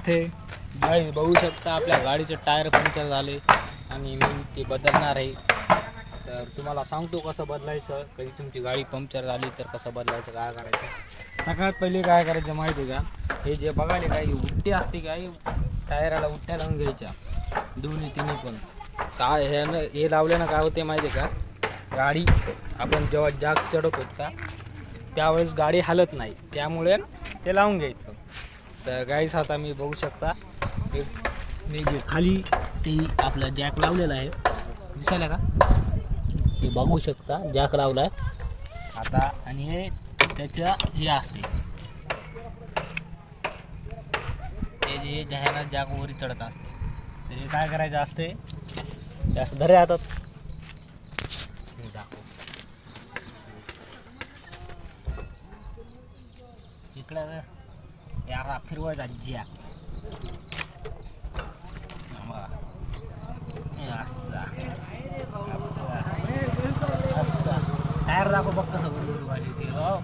इथे गाडी बघू शकता, आपल्या गाडीचे टायर पंक्चर झाले आणि मी ते बदलणार आहे. तर तुम्हाला सांगतो कसं बदलायचं. कधी तुमची गाडी पंक्चर झाली तर कसं बदलायचं, काय करायचं. सगळ्यात पहिले काय करायचं माहिती आहे का, हे जे बघायला काही उट्टी असते काय, टायराला उट्ट्या लावून घ्यायच्या दोन्ही तिन्ही पण. काय ह्यानं हे लावल्यानं काय होते माहिती आहे का, गाडी आपण जेव्हा जाग चढवतो का त्यावेळेस गाडी हलत नाही, त्यामुळे ते लावून घ्यायचं. तर गाईस आता मी बघू शकता, मी जे खाली ते आपला जॅक लावलेला आहे दिसायला का, ते बघू शकता जॅक लावला आहे आता. आणि हे त्याच्या हे असते ते जे जहाना जॅक वरी चढत असते, ते काय करायचं असते, जास्त धरे हातात इकडं यारा फिरवायचा जॅक असा असा टायर दाखव बघ कसं बरोबर गाडी ते. हो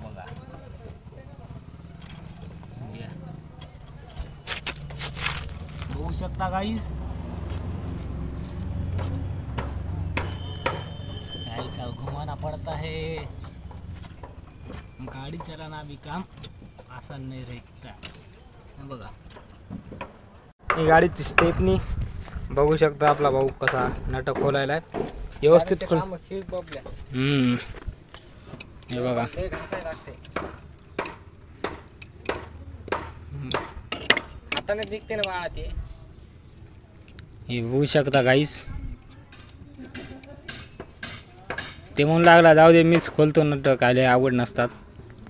बघा बघू शकता गाईस, ऐसा घुमाना पड़ता है, गाड़ी चलाना भी काम आसान नहीं रहता. बघा ही गाडीची स्टेपनी बघू शकता, आपला भाऊ कसा नट खोलायला आहे व्यवस्थित खोल. हे बघा हाताने दिसते ना बाळा ते, हे बघू शकता गाईस. ते म्हणून लागला जाऊ दे मीच खोलतो नट, काय आवड नसतात.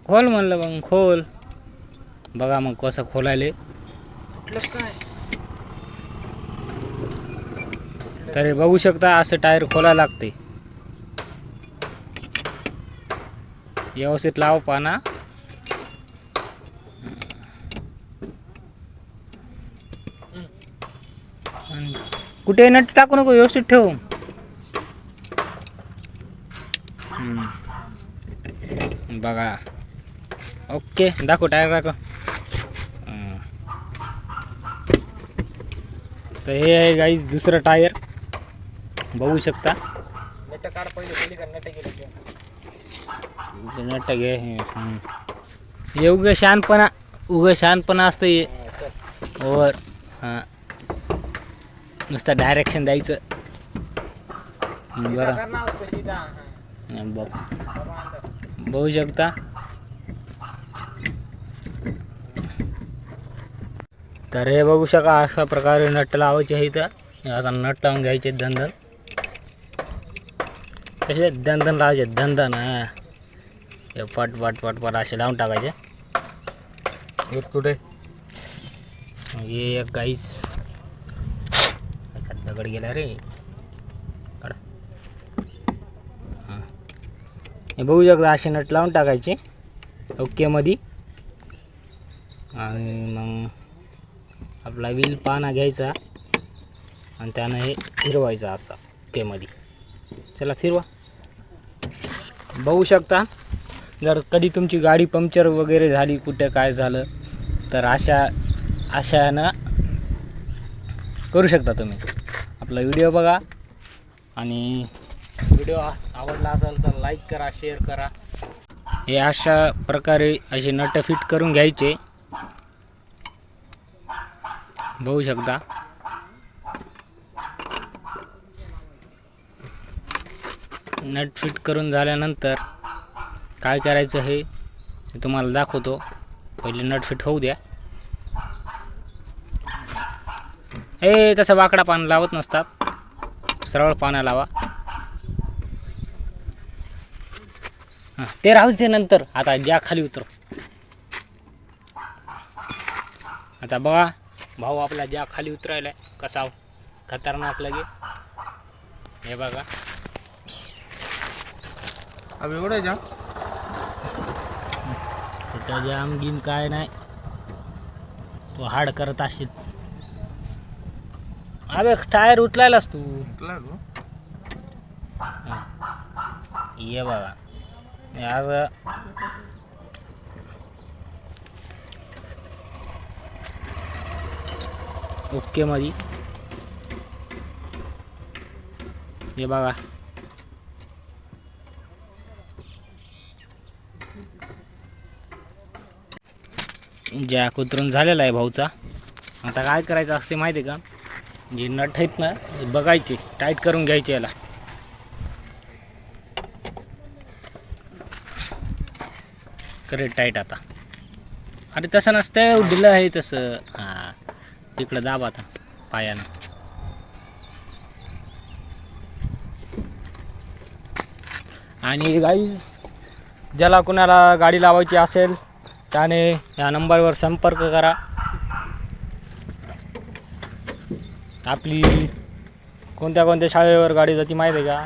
खोल म्हणलं मग खोल. बघा मग कसं खोलायले काय. तर बघू शकता असं टायर खोलायला लागते, व्यवस्थित लाव पाना. कुठे नट टाकू नको, व्यवस्थित ठेव. बघा ओके, दाखव टायर दाखव. तर हे आहे गाईज दुसरं टायर, बघू शकता. नट काढ पहिले नट घे. हे उगं शहाणपणा असतं हे वर. हां नुसतं डायरेक्शन द्यायचं. बरं बघू शकता. तर हे बघू शका, अशा प्रकारे नट लावायचे आहे. इथं आता नट लावून घ्यायचे दंदन, कसे दंदन लावायचे दंदन. हां हे पट पट पट पट असे लावून टाकायचे. एक कुठे हे एक गाईस दगड गेला रे. हे बघू शकता, असे नट लावून टाकायचे ओके मध्ये. आणि मग आपला व्हील पाना घ्यायचा आणि त्यानं हे फिरवायचं असं ओके मध्ये. चला फिरवा. बघू शकता, जर कधी तुमची गाडी पंक्चर वगैरे झाली, कुठे काय झालं, तर अशानं करू शकता तुम्ही. आपला व्हिडिओ बघा आणि व्हिडिओ आवडला असेल तर लाईक करा, शेअर करा. हे अशा प्रकारे असे नट फिट करून घ्यायचे. बघू शकता. नट फिट करून झाल्यानंतर काय करायचं हे तुम्हाला दाखवतो. पहिले नट फिट होऊ द्या. हे तसं वाकडा पान लावत नसतात, सरळ पाना लावा. हां ते राहू दे नंतर. आता ज्या खाली उतर. आता बघा भाऊ आपला ज्या खाली उतरायला कसा खतरनाक लगे. हे बघा अब एवढं जाम कुठं जाम गिम काय नाही, तो हाड करत असेल. अबे टायर उचलायलास तू. ये बघा आज ओके मध्ये. हे बघा जॅक उतरून झालेला आहे भाऊचा. आता काय करायचं असते माहिती आहे का, जे नट आहेत ना बघायचे, टाईट करून घ्यायचे याला. करे टाईट आता. अरे तसं नसतं, दिलं आहे तसं. हां तिकडं दाब आता पायानं. आणि गाईज ज्याला कुणाला गाडी लावायची असेल त्याने या नंबरवर संपर्क करा. आपली कोणत्या कोणत्या शाळेवर गाडी जाती माहिती आहे का?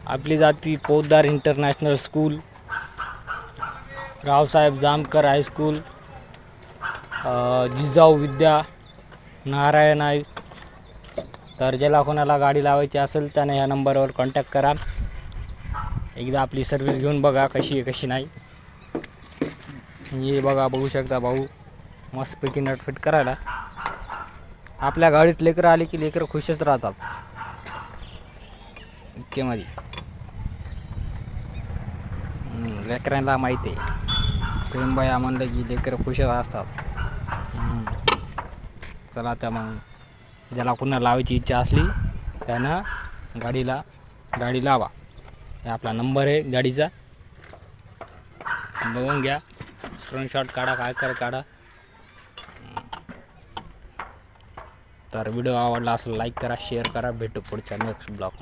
आपली जाती Poddar international school, Raosaheb Jamkar high school, Jijau Vidya, Narayan आहे. तर ज्याला कोणाला गाडी लावायची असेल त्याने ह्या नंबरवर कॉन्टॅक्ट करा. एकदा आपली सर्विस घेऊन बघा कशी आहे कशी नाही. हे बघा, बघू शकता भाऊ मस्तपैकी नटफिट करायला. आपल्या गाडीत लेकरं आली की लेकरं खुशच राहतात इतकेमध्ये. लेकरांना माहिती आहे प्रेमबाया म्हणलं की लेकरं खुशच असतात. चला त्या मग ज्याला पुन्हा लावायची इच्छा असली त्यानं गाडी लावा. हे आपला नंबर आहे गाडीचा, बघून घ्या, स्क्रीनशॉट काढा, काय काढा. तर व्हिडिओ आवडला असेल लाईक करा, शेअर करा. भेटू पुढच्या नेक्स्ट ब्लॉग.